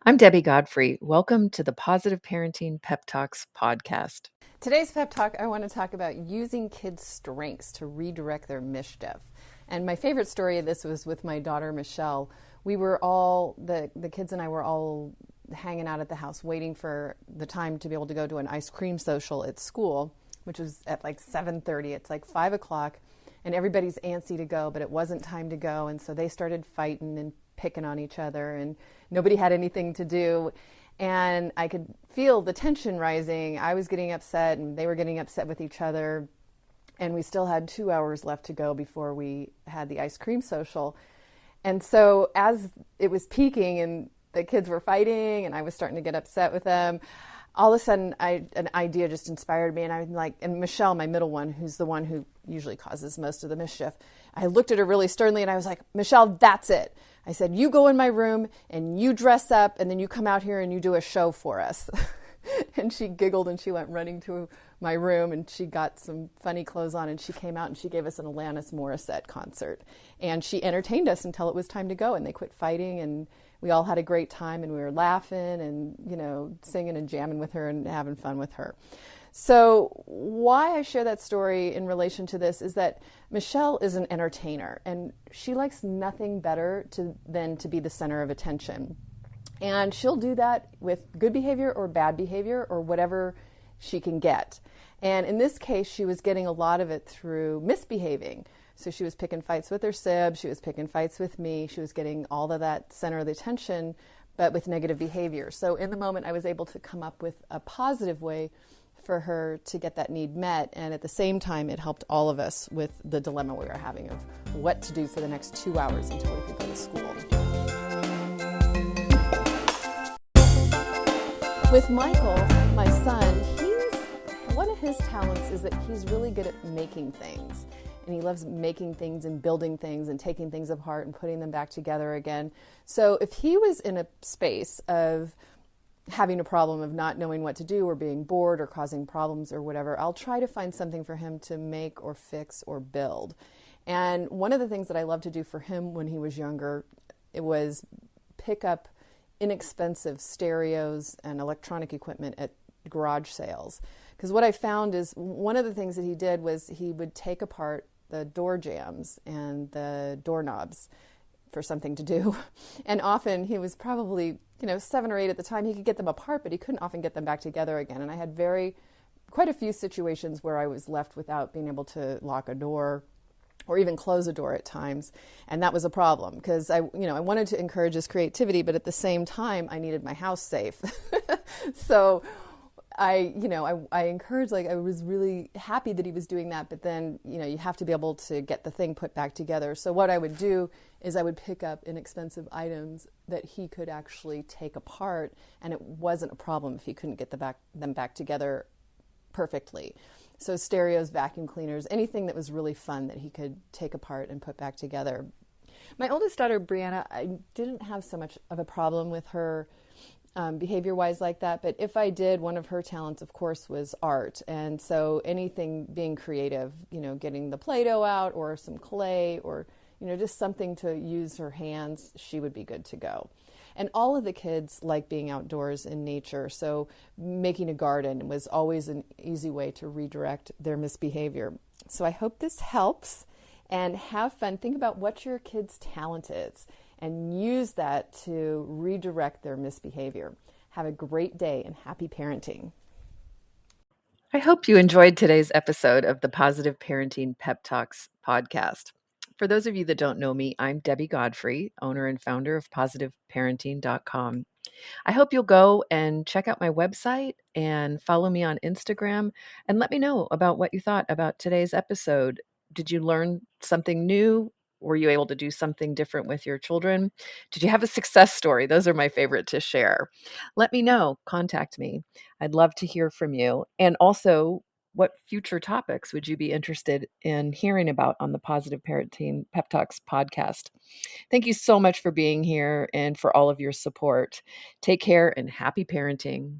I'm Debbie Godfrey. Welcome to the Positive Parenting PEP Talks podcast. Today's pep talk, I want to talk about using kids' strengths to redirect their mischief. And my favorite story of this was with my daughter, Michelle. We were all, the kids and I were all hanging out at the house waiting for the time to be able to go to an ice cream social at school, which was at like 7:30. It's like 5 o'clock, and everybody's antsy to go, but it wasn't time to go. And so they started fighting and picking on each other, and nobody had anything to do. And I could feel the tension rising. I was getting upset, and they were getting upset with each other. And we still had 2 hours left to go before we had the ice cream social. And so as it was peaking and the kids were fighting and I was starting to get upset with them, all of a sudden an idea just inspired me. And I'm like, and Michelle, my middle one, who's the one who usually causes most of the mischief, I looked at her really sternly and I was like, Michelle, that's it. I said, you go in my room and you dress up and then you come out here and you do a show for us. And she giggled and she went running to my room and she got some funny clothes on and she came out and she gave us an Alanis Morissette concert. And she entertained us until it was time to go, and they quit fighting and we all had a great time and we were laughing and, singing and jamming with her and having fun with her. So why I share that story in relation to this is that Michelle is an entertainer and she likes nothing better than to be the center of attention. And she'll do that with good behavior or bad behavior or whatever she can get. And in this case, she was getting a lot of it through misbehaving. So she was picking fights with her sib, she was picking fights with me, she was getting all of that center of the attention, but with negative behavior. So in the moment, I was able to come up with a positive way for her to get that need met. And at the same time, it helped all of us with the dilemma we were having of what to do for the next 2 hours until we could go to school. With Michael, my son, one of his talents is that he's really good at making things. And he loves making things and building things and taking things apart and putting them back together again. So if he was in a space of having a problem of not knowing what to do or being bored or causing problems or whatever, I'll try to find something for him to make or fix or build. And one of the things that I loved to do for him when he was younger, it was pick up inexpensive stereos and electronic equipment at garage sales. Because what I found is one of the things that he did was he would take apart the door jambs and the doorknobs for something to do. And often he was probably, 7 or 8 at the time, he could get them apart, but he couldn't often get them back together again. And I had quite a few situations where I was left without being able to lock a door or even close a door at times. And that was a problem because I wanted to encourage his creativity, but at the same time, I needed my house safe. So I encouraged, I was really happy that he was doing that, but then, you have to be able to get the thing put back together. So what I would do is I would pick up inexpensive items that he could actually take apart, and it wasn't a problem if he couldn't get them back together perfectly. So stereos, vacuum cleaners, anything that was really fun that he could take apart and put back together. My oldest daughter, Brianna, I didn't have so much of a problem with her behavior-wise like that, but if I did, one of her talents, of course, was art. And so anything being creative, getting the Play-Doh out or some clay or, just something to use her hands, she would be good to go. And all of the kids like being outdoors in nature, so making a garden was always an easy way to redirect their misbehavior. So I hope this helps, and have fun. Think about what your kid's talent is and use that to redirect their misbehavior. Have a great day and happy parenting. I hope you enjoyed today's episode of the Positive Parenting PEP Talks podcast. For those of you that don't know me, I'm Debbie Godfrey, owner and founder of positiveparenting.com. I hope you'll go and check out my website and follow me on Instagram and let me know about what you thought about today's episode. Did you learn something new? Were you able to do something different with your children? Did you have a success story? Those are my favorite to share. Let me know. Contact me. I'd love to hear from you. And also, what future topics would you be interested in hearing about on the Positive Parenting Pep Talks podcast? Thank you so much for being here and for all of your support. Take care and happy parenting.